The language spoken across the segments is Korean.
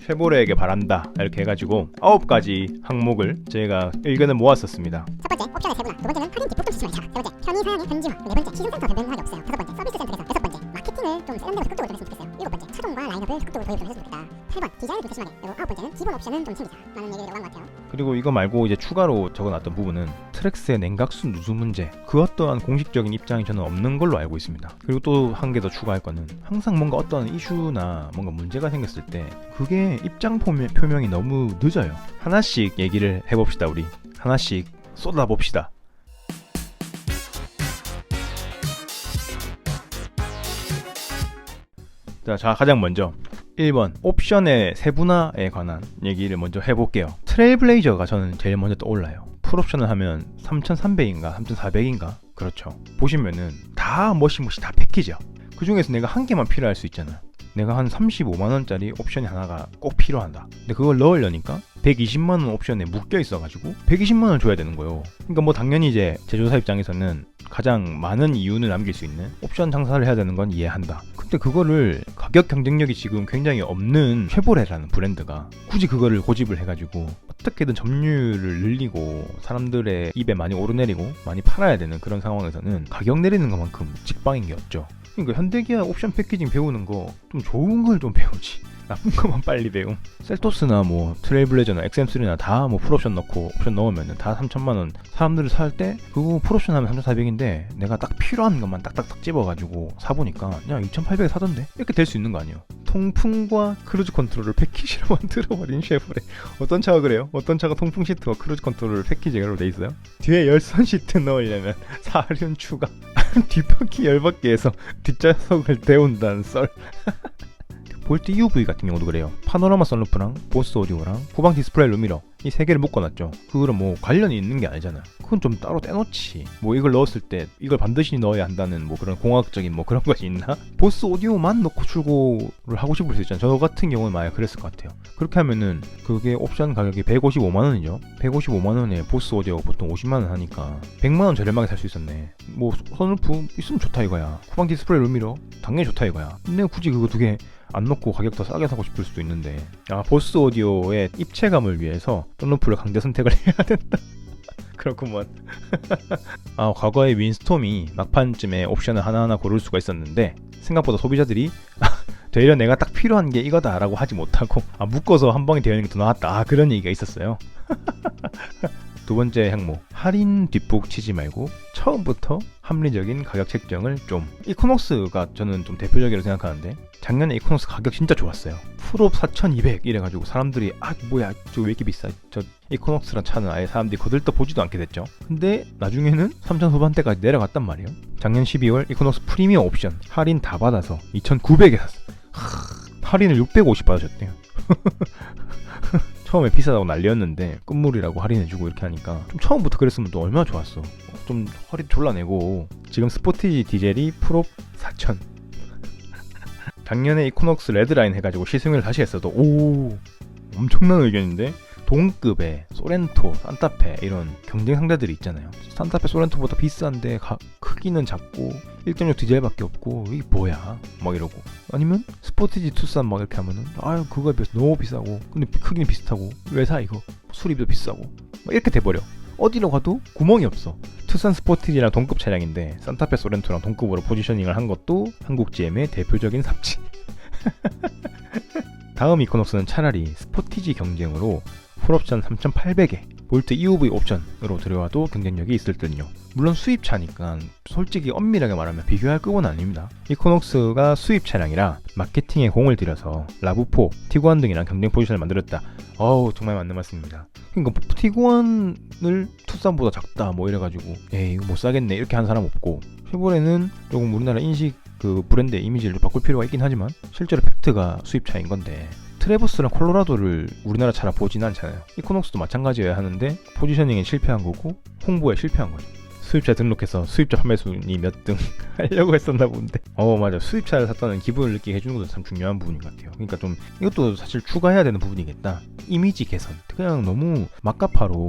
쉐보레에게 바란다 이렇게 해가지고 9가지 항목을 저희가 의견을 모았었습니다. 첫 번째, 옵션의 세분화. 두 번째는 할인 뒷부분 시스템의 차각. 세 번째, 편의 사양의 현지화. 네 번째, 시승센터 변경사항이 없어요. 다섯 번째, 서비스 센터에서. 여섯 번째, 마케팅을 좀 세련되고 적극적으로 좀 했으면 좋겠어요. 일곱 번째, 차종과 라인업을 적극적으로 도입 좀 했으면 좋겠다. 8번, 디자인을 좀 세심하게. 그리고 아홉 번째는 기본 옵션은 좀 챙기자. 라는 얘기를 오간 것 같아요. 그리고 이거 말고 이제 추가로 적어놨던 부분은 트랙스의 냉각수 누수 문제, 그 어떠한 공식적인 입장이 저는 없는 걸로 알고 있습니다. 그리고 또 한 개 더 추가할 거는 항상 뭔가 어떤 이슈나 뭔가 문제가 생겼을 때 그게 입장 표명이 너무 늦어요. 하나씩 얘기를 해봅시다. 우리 하나씩 쏟아봅시다. 자, 가장 먼저 1번 옵션의 세분화에 관한 얘기를 먼저 해볼게요. 트레일블레이저가 저는 제일 먼저 떠올라요. 풀옵션을 하면 3,300인가 3,400인가 그렇죠. 보시면은 다 머시머시 다 패키지야. 그 중에서 내가 한 개만 필요할 수 있잖아. 내가 한 35만원짜리 옵션이 하나가 꼭 필요하다. 근데 그걸 넣으려니까 120만원 옵션에 묶여 있어가지고 120만원 줘야 되는 거예요. 그러니까 뭐 당연히 이제 제조사 입장에서는 가장 많은 이윤을 남길 수 있는 옵션 장사를 해야 되는 건 이해한다. 근데 그거를 가격 경쟁력이 지금 굉장히 없는 쉐보레라는 브랜드가 굳이 그거를 고집을 해가지고 어떻게든 점유율을 늘리고 사람들의 입에 많이 오르내리고 많이 팔아야 되는 그런 상황에서는 가격 내리는 것만큼 직방인 게 없죠. 그러니까 현대기아 옵션 패키징 배우는 거 좀 좋은 걸 좀 배우지. 나쁜 것만 빨리 배움. 셀토스나 뭐 트레일블레이저나 XM3나 다 뭐 풀옵션 넣고 옵션 넣으면은 다 3천만원. 사람들이 살 때 그거 풀옵션 하면 3,400인데 내가 딱 필요한 것만 딱딱딱 집어가지고 사보니까 그냥 2,800에 사던데? 이렇게 될 수 있는 거 아니에요. 통풍과 크루즈 컨트롤을 패키지로 만들어버린 쉐보레. 어떤 차가 그래요? 어떤 차가 통풍 시트와 크루즈 컨트롤을 패키지로 돼 있어요? 뒤에 열선 시트 넣으려면 사륜 추가. 뒷바퀴 열받게 해서 뒷좌석을 데운다는 썰. 볼트 EUV 같은 경우도 그래요. 파노라마 선루프랑 보스 오디오랑 후방 디스플레이 루미러 이 세 개를 묶어놨죠. 그거는 뭐 관련이 있는 게 아니잖아요. 그건 좀 따로 떼놓지. 뭐 이걸 넣었을 때 이걸 반드시 넣어야 한다는 뭐 그런 공학적인 뭐 그런 것이 있나? 보스 오디오만 넣고 출고를 하고 싶을 수 있잖아요. 저 같은 경우는 만약 그랬을 것 같아요. 그렇게 하면은 그게 옵션 가격이 155만원이죠. 155만원에 보스 오디오가 보통 50만원 하니까 100만원 저렴하게 살 수 있었네. 뭐 선루프 있으면 좋다 이거야. 후방 디스플레이 루미러 당연히 좋다 이거야. 근데 굳이 그거 두 개 안 넣고 가격 더 싸게 사고 싶을 수도 있는데 보스 오디오의 입체감을 위해서 선루프를 강제 선택을 해야 된다. 그렇구먼. 과거에 윈스톰이 막판쯤에 옵션을 하나하나 고를 수가 있었는데 생각보다 소비자들이 되려 내가 딱 필요한 게 이거다 라고 하지 못하고 묶어서 한 방에 되어 있는 게 더 나았다 그런 얘기가 있었어요. 두 번째 항목, 할인 뒷북 치지 말고 처음부터 합리적인 가격 책정을 좀. 이코녹스가 저는 좀 대표적이라고 생각하는데 작년에 이코녹스 가격 진짜 좋았어요. 풀옵 4,200 이래가지고 사람들이 뭐야 저거 왜 이렇게 비싸, 저 이코녹스란 차는 아예 사람들이 거들떠 보지도 않게 됐죠. 근데 나중에는 3,000 후반대까지 내려갔단 말이에요. 작년 12월 이코녹스 프리미엄 옵션 할인 다 받아서 2,900에 샀어. 할인을 650 받으셨대요. 처음에 비싸다고 난리였는데 끝물이라고 할인해주고 이렇게 하니까 좀 처음부터 그랬으면 또 얼마나 좋았어. 좀 허리 졸라내고. 지금 스포티지 디젤이 풀옵 4,000. 작년에 이코녹스 레드라인 해가지고 시승을 다시 했어도 엄청난 의견인데 동급의 소렌토, 산타페 이런 경쟁 상대들이 있잖아요. 산타페, 소렌토보다 비싼데 크기는 작고 1.6 디젤밖에 없고 이게 뭐야 막 이러고. 아니면 스포티지 투싼 막 이렇게 하면은 그거 너무 비싸고 근데 크기는 비슷하고 왜 사 이거, 수리비도 비싸고 막 이렇게 돼버려. 어디로 가도 구멍이 없어. 투싼 스포티지랑 동급 차량인데 산타페, 소렌토랑 동급으로 포지셔닝을 한 것도 한국 GM의 대표적인 삽질. 다음 이코녹스는 차라리 스포티지 경쟁으로 풀옵션 3,800에 볼트 EUV 옵션으로 들어와도 경쟁력이 있을 듯요. 물론 수입차니까 솔직히 엄밀하게 말하면 비교할 급은 아닙니다. 이코녹스가 수입 차량이라 마케팅에 공을 들여서 라브4, 티구안 등이랑 경쟁 포지션을 만들었다. 정말 맞는 말씀입니다. 그러니까 티구안을 투싼보다 작다 뭐 이래가지고 이거 못 사겠네 이렇게 한 사람 없고, 쉐보레는 조금 우리나라 인식 브랜드의 이미지를 바꿀 필요가 있긴 하지만 실제로 팩트가 수입차인 건데 트래버스랑 콜로라도를 우리나라 차라 보진 않잖아요. 이코녹스도 마찬가지여야 하는데 포지셔닝에 실패한 거고 홍보에 실패한 거죠. 수입차 등록해서 수입차 판매 순위 몇 등 하려고 했었나 본데. 맞아. 수입차를 샀다는 기분을 느끼게 해주는 것도 참 중요한 부분인 것 같아요. 그러니까 좀 이것도 사실 추가해야 되는 부분이겠다. 이미지 개선. 그냥 너무 막가파로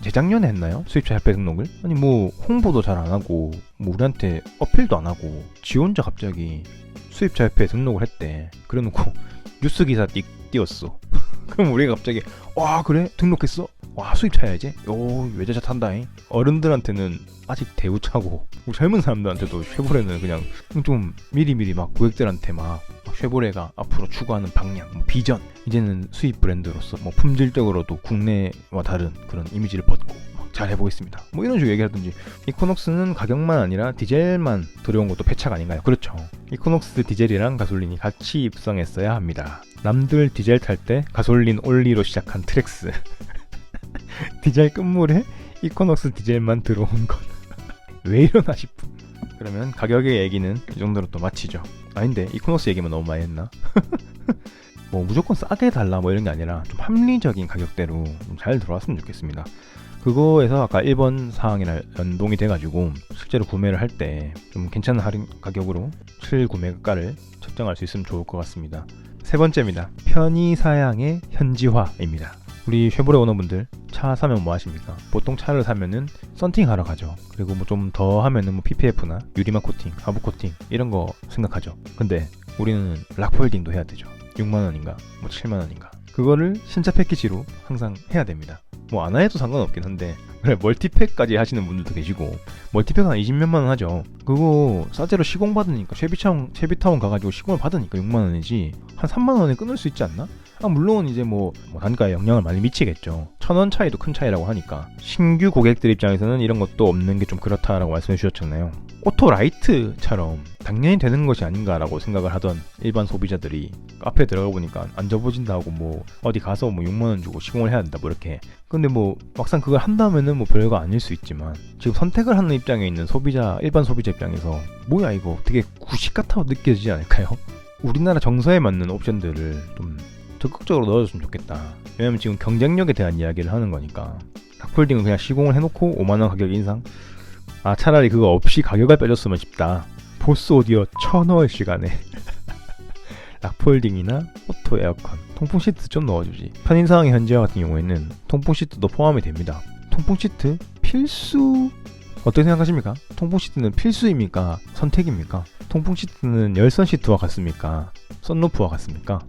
재작년에 했나요? 수입차 협회 등록을? 아니 뭐 홍보도 잘 안 하고 뭐 우리한테 어필도 안 하고 지 혼자 갑자기 수입차 협회에 등록을 했대. 그래놓고 뉴스 기사 띄웠어. 그럼 우리가 갑자기 와 그래? 등록했어? 와 수입차야 이제? 요 외제차 탄다잉. 어른들한테는 아직 대우차고 젊은 사람들한테도 쉐보레는 그냥 좀 미리미리 막 고객들한테 막 쉐보레가 앞으로 추구하는 방향, 뭐 비전, 이제는 수입 브랜드로서 뭐 품질적으로도 국내와 다른 그런 이미지를 벗고 잘 해보겠습니다. 뭐 이런 식으로 얘기하든지. 이코녹스는 가격만 아니라 디젤만 들어온 것도 패착 아닌가요? 그렇죠. 이코녹스 디젤이랑 가솔린이 같이 입성했어야 합니다. 남들 디젤 탈 때 가솔린 올리로 시작한 트랙스. 디젤 끝물에 이코녹스 디젤만 들어온 것. 왜 이러나 싶음. 그러면 가격의 얘기는 이 정도로 또 마치죠. 아닌데 이코녹스 얘기만 너무 많이 했나? 뭐 무조건 싸게 달라 뭐 이런 게 아니라 좀 합리적인 가격대로 좀 잘 들어왔으면 좋겠습니다. 그거에서 아까 1번 사항이랑 연동이 돼가지고 실제로 구매를 할 때 좀 괜찮은 할인 가격으로 실구매가를 책정할 수 있으면 좋을 것 같습니다. 세 번째입니다. 편의 사양의 현지화입니다. 우리 쉐보레 오너분들 차 사면 뭐 하십니까? 보통 차를 사면은 썬팅 하러 가죠. 그리고 뭐 좀 더 하면은 뭐 PPF나 유리막 코팅, 하부 코팅 이런 거 생각하죠. 근데 우리는 락폴딩도 해야 되죠. 6만원인가 뭐 7만원인가 그거를 신차 패키지로 항상 해야 됩니다. 뭐 안 해도 상관없긴 한데 그래 멀티팩까지 하시는 분들도 계시고 멀티팩은 한 20몇만 원 하죠. 그거 싸제로 시공 받으니까 쉐비타운 가가지고 시공을 받으니까 6만 원이지 한 3만 원에 끊을 수 있지 않나? 아 물론 이제 뭐 단가에 영향을 많이 미치겠죠. 1,000원 차이도 큰 차이라고 하니까 신규 고객들 입장에서는 이런 것도 없는 게 좀 그렇다라고 말씀해 주셨잖아요. 오토라이트처럼 당연히 되는 것이 아닌가라고 생각을 하던 일반 소비자들이 카페에 들어가 보니까 안 접어진다고 뭐 어디 가서 뭐 6만 원 주고 시공을 해야 된다 뭐 이렇게. 근데 뭐 막상 그걸 한다면은 뭐 별거 아닐 수 있지만 지금 선택을 하는 입장에 있는 소비자, 일반 소비자 입장에서 뭐야 이거 되게 구식 같아 느껴지지 않을까요? 우리나라 정서에 맞는 옵션들을 좀 적극적으로 넣어줬으면 좋겠다. 왜냐면 지금 경쟁력에 대한 이야기를 하는 거니까. 락폴딩은 그냥 시공을 해놓고 5만원 가격 인상? 아 차라리 그거 없이 가격을 빼줬으면 싶다. 보스 오디오 쳐넣을 시간에 락폴딩이나 오토 에어컨, 통풍 시트 좀 넣어주지. 편의사항의 현지화 같은 경우에는 통풍 시트도 포함이 됩니다. 통풍 시트 필수 어떻게 생각하십니까? 통풍 시트는 필수입니까? 선택입니까? 통풍 시트는 열선 시트와 같습니까? 썬루프와 같습니까?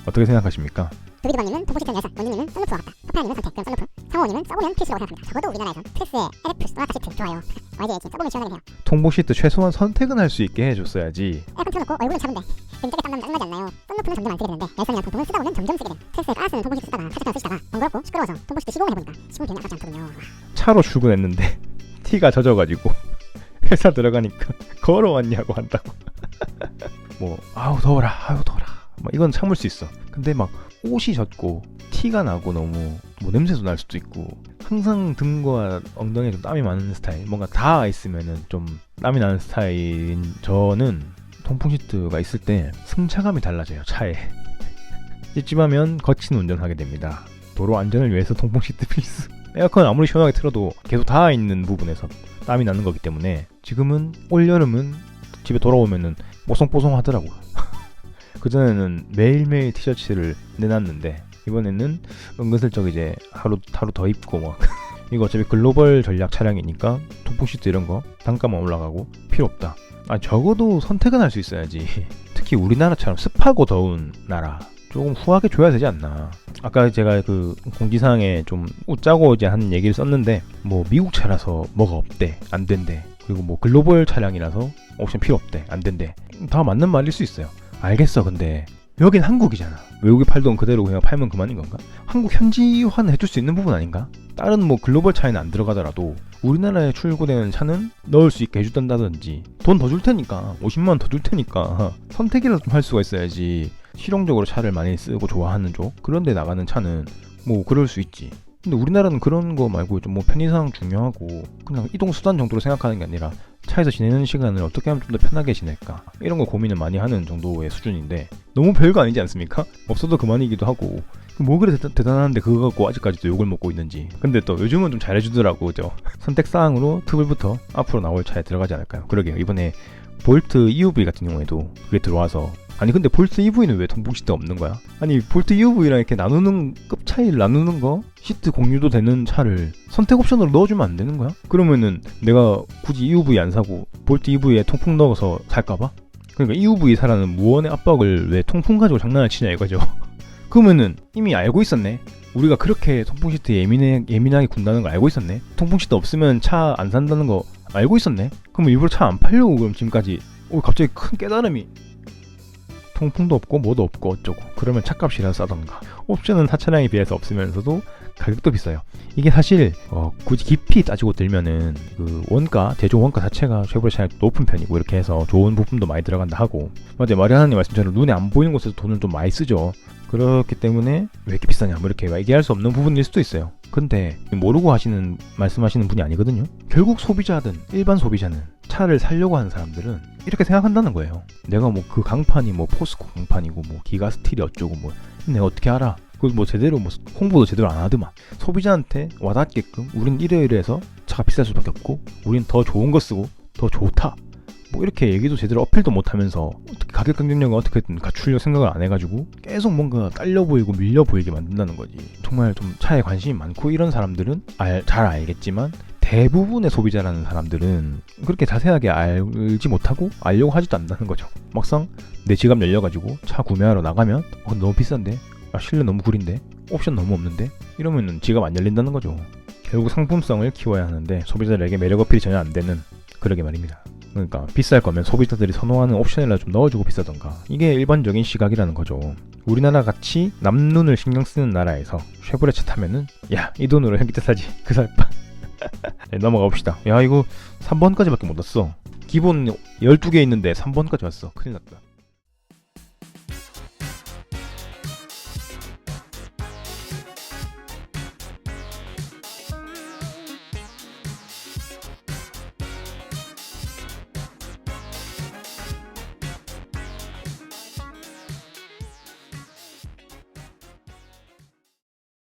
어떻게 생각하십니까? 도비드번님은 통풍시트는 열선, 원진님은 썬루프와 같다. 파파야님은 선택, 그럼 썬루프. 상호님은 써보면 필수라고 생각합니다. 적어도 우리나라에선 트레스의 LF 소나타 시트 좋아요. YJ 지금 써보면 시원하긴 해요. 통풍 시트 최소한 선택은 할 수 있게 해줬어야지. 에어컨 틀어놓고 얼굴은 차분데 등짝에 땀나면 짜증나지 않나요? 썬루프는 점점 안 쓰게 되는데 열선이랑 통풍은 쓰다 보면 점점 쓰게 돼. 트레스에 깔아쓰는 통풍시트 쓰다가 사실상 쓰시다가 번거롭고 시끄러워서 통풍시트 시공을 해보니까 시공 비용이 아깝지 않더군요. 차로 출근했는데 티가 젖어가지고 회사 들어가니까 걸어왔냐고 한다고. 뭐 아우 더워라 막 이건 참을 수 있어. 근데 막 옷이 젖고 티가 나고 너무 뭐 냄새도 날 수도 있고 항상 등과 엉덩이에 좀 땀이 많은 스타일, 뭔가 닿아 있으면은 좀 땀이 나는 스타일인 저는 통풍 시트가 있을 때 승차감이 달라져요. 차에 찝찝하면 거친 운전하게 됩니다. 도로 안전을 위해서 통풍 시트 필수. 에어컨 아무리 시원하게 틀어도 계속 닿아 있는 부분에서 땀이 나는 거기 때문에 지금은 올여름은 집에 돌아오면은 뽀송뽀송 하더라고요. 그전에는 매일매일 티셔츠를 내놨는데 이번에는 은근슬쩍 이제 하루 더 입고 막 이거 어차피 글로벌 전략 차량이니까 통풍 시트 이런 거 단가만 올라가고 필요 없다. 아 적어도 선택은 할 수 있어야지. 특히 우리나라처럼 습하고 더운 나라 조금 후하게 줘야 되지 않나. 아까 제가 그 공지사항에 좀 웃자고 이제 한 얘기를 썼는데 뭐 미국 차라서 뭐가 없대 안 된대, 그리고 뭐 글로벌 차량이라서 옵션 필요 없대 안 된대. 다 맞는 말일 수 있어요. 알겠어. 근데 여긴 한국이잖아. 외국에 팔던 그대로 그냥 팔면 그만인 건가? 한국 현지화는 해줄 수 있는 부분 아닌가? 다른 뭐 글로벌 차에는 안 들어가더라도 우리나라에 출고되는 차는 넣을 수 있게 해준다든지 돈 더 줄 테니까 50만 원 더 줄 테니까 선택이라도 좀 할 수가 있어야지. 실용적으로 차를 많이 쓰고 좋아하는 쪽 그런 데 나가는 차는 뭐 그럴 수 있지. 근데 우리나라는 그런 거 말고 좀 뭐 편의상 중요하고 그냥 이동수단 정도로 생각하는 게 아니라 차에서 지내는 시간을 어떻게 하면 좀 더 편하게 지낼까 이런 거 고민을 많이 하는 정도의 수준인데 너무 별거 아니지 않습니까? 없어도 그만이기도 하고 뭐 그래 대단한데 그거 갖고 아직까지도 욕을 먹고 있는지. 근데 또 요즘은 좀 잘해주더라고. 그죠? 선택사항으로 트블부터 앞으로 나올 차에 들어가지 않을까요? 그러게요. 이번에 볼트 EUV 같은 경우에도 그게 들어와서 아니 근데 볼트 EV는 왜 통풍 시트 없는 거야? 아니 볼트 EUV랑 이렇게 나누는 급 차이를 나누는 거 시트 공유도 되는 차를 선택 옵션으로 넣어주면 안 되는 거야? 그러면은 내가 굳이 EUV 안 사고 볼트 EV에 통풍 넣어서 살까봐? 그러니까 EUV 사라는 무언의 압박을 왜 통풍 가지고 장난을 치냐 이거죠. 그러면은 이미 알고 있었네. 우리가 그렇게 통풍 시트 예민하게 군다는 걸 알고 있었네. 통풍 시트 없으면 차 안 산다는 거 알고 있었네. 그럼 일부러 차 안 팔려고 그럼 지금까지 갑자기 큰 깨달음이. 통풍도 없고 뭐도 없고 어쩌고 그러면 차값이라도 싸던가. 옵션은 타 차량에 비해서 없으면서도 가격도 비싸요. 이게 사실 굳이 깊이 따지고 들면은 그 원가, 제조 원가 자체가 쉐보레 차량이 높은 편이고 이렇게 해서 좋은 부품도 많이 들어간다 하고, 맞아요. 마리아나님 말씀처럼 눈에 안 보이는 곳에서 돈을 좀 많이 쓰죠. 그렇기 때문에 왜 이렇게 비싸냐 뭐 이렇게 얘기할 수 없는 부분일 수도 있어요. 근데 모르고 말씀하시는 분이 아니거든요. 결국 소비자든 일반 소비자는 차를 살려고 하는 사람들은 이렇게 생각한다는 거예요. 내가 뭐 그 강판이 뭐 포스코 강판이고 뭐 기가 스틸이 어쩌고 뭐 내가 어떻게 알아? 그걸 뭐 제대로 뭐 홍보도 제대로 안 하더만. 소비자한테 와닿게끔 우린 이래서 차가 비쌀 수밖에 없고 우린 더 좋은 거 쓰고 더 좋다. 뭐 이렇게 얘기도 제대로 어필도 못하면서 어떻게 가격 경쟁력을 어떻게든 갖추려 생각을 안 해가지고 계속 뭔가 딸려 보이고 밀려 보이게 만든다는 거지. 정말 좀 차에 관심이 많고 이런 사람들은 잘 알겠지만 대부분의 소비자라는 사람들은 그렇게 자세하게 알지 못하고 알려고 하지도 않는다는 거죠. 막상 내 지갑 열려가지고 차 구매하러 나가면 너무 비싼데, 실내 너무 구린데, 옵션 너무 없는데 이러면은 지갑 안 열린다는 거죠. 결국 상품성을 키워야 하는데 소비자들에게 매력 어필이 전혀 안 되는, 그러게 말입니다. 그러니까 비쌀 거면 소비자들이 선호하는 옵션이라도 좀 넣어주고 비싸던가. 이게 일반적인 시각이라는 거죠. 우리나라 같이 남눈을 신경 쓰는 나라에서 쉐보레 차 타면은 야, 이 돈으로 현기차 사지 그 살바. 네, 넘어가 봅시다. 야, 이거 3번까지밖에 못 왔어. 기본 12개 있는데 3번까지 왔어. 큰일 났다.